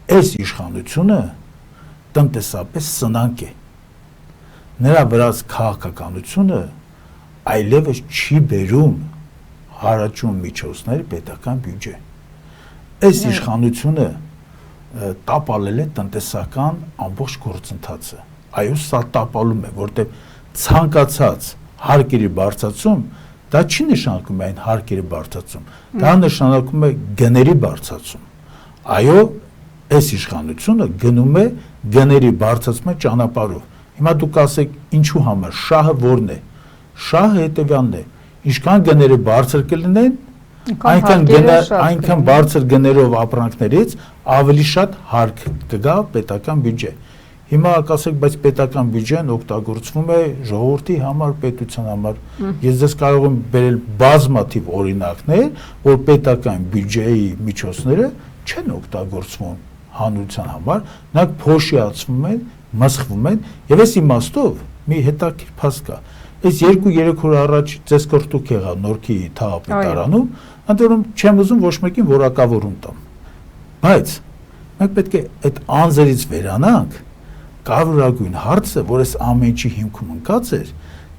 այս իշխանությունը տնտեսապես սնանկ է, նրա վրաց քաղաքականությունը այլևս չի բերում հարաճուն միջոցներ պետական բյուջե, այս իշխանությունը տապալել է տնտեսական ամբողջ գործընթացը, այո սա տապալում է, որտեղ ցանկացած հարկերի բարձրացում դա չի նշանակում այն հարկերի բարձրացում, դա նշանակում է գների բարձրացում, այո այս իշխանությունը գնում է գների բարձրացման ճանապարհով, հիմա դուք ասեք ինչու համար, շահը որն է, շահը հետևյալն է, ինչքան գները բարձր կլինեն, այնքան բարձր գներով ապրանքներից ավելի շատ հարկ կգա պետական բյուջե, հիմա ասեք, բայց պետական բյուջեն օգտագործվում է ժողովրդի համար, պետության համար, ես ձեզ կարող եմ բերել բազմաթիվ օրինակներ, որ պետական բյուջեի միջոցները չեն օգտագործվում հանրության համար, նրանք փոշիացվում են, մսխվում են, եւ այս իմաստով մի հետաքրքիր փաստ կա, այս 2-3 օր առաջ ձեզ կրտուկ եղավ Նորքի թաղապետարանում, ընդ որում չեմ ուզում ոչ մեկին որակավորում տամ, բայց մենք պետք է այդ անձերից վերանանք, կարևորագույն հարցը, որ այս ամեն ինչի հիմքում ընկած էր,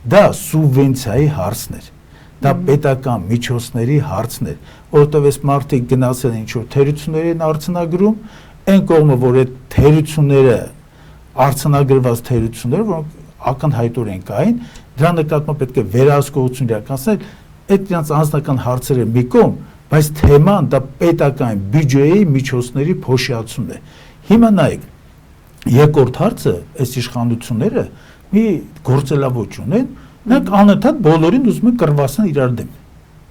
դա սուբվենցիայի հարցն էր, դա պետական միջոցների հարցն էր, որովհետև այս մարդիկ գնացել են ինչ-որ թերությունների են արձանագրում, այն կողմը, որ այդ թերությունները, արձանագրված թերությունները, որոնք ակնհայտորեն կային, դրա նկատմամբ պետք է վերահսկողություն իրականացնել, այդ դրանց անձնական հարցերը մի կողմ, բայց թեման դա պետական բյուջեի միջոցների փոշիացումն է։ Հիմա նայեք, երկրորդ հարցը, այս իշխանությունները մի գործելավոճ ունեն, նրանք անընդհատ բոլորին ուզում են կռվասան իրար դեմ,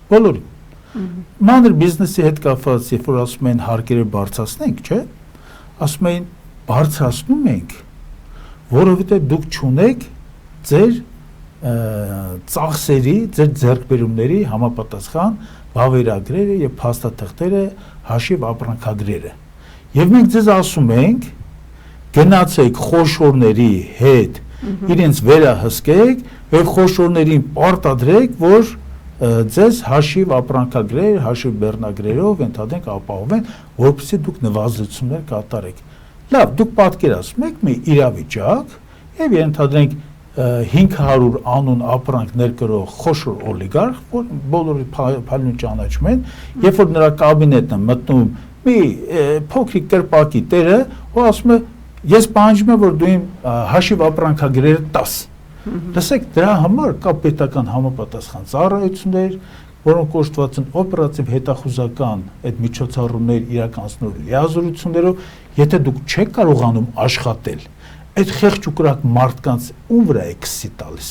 բոլորին։ Մանր բիզնեսի հետ կապված, երբ որ ասում են հարկերը բարձրացնենք, չէ՞, ասում են բարձրացնում ենք, որովհետև դուք չունեք ձեր ծախսերի, ձեր ձեռքբերումների համապատասխան վավերագրերը եւ փաստաթղթերը, հաշիվ ապրանքագրերը։ Եվ մենք ձեզ ասում ենք, գնացեք խոշորների հետ, իրենց վերահսկեք եւ խոշորներին պարտադրեք, որ ձեզ հաշիվ ապրանքագրեր, հաշիվ բեռնագրերով ընդհանրենք ապահովեն, որպեսզի դուք նվազեցումներ կատարեք։ Լավ, դուք պատկերացնում եք մի իրավիճակ եւ ընդհանրենք 500 անուն ապրանք ներկրող խոշոր օլիգարխ, որ բոլորը փայլուն ճանաչում են, երբ որ նրա կաբինետն է մտնում մի փոքրիկ կրպակի տերը, ու ասում է, ես պահանջում եմ, որ դու իմ հաշիվ ապրանքագրերը տաս։ Լսեք, դրա համար կա պետական համապատասխան ծառայություններ, որոնք կոչված են օպերատիվ հետախուզական այդ միջոցառումներ իրականացնող լիազորություններով, եթե դուք չեք կարողանում աշխատել, այդ խեղճ ու կրակ մարդկանց ում վրա է քսի տալիս։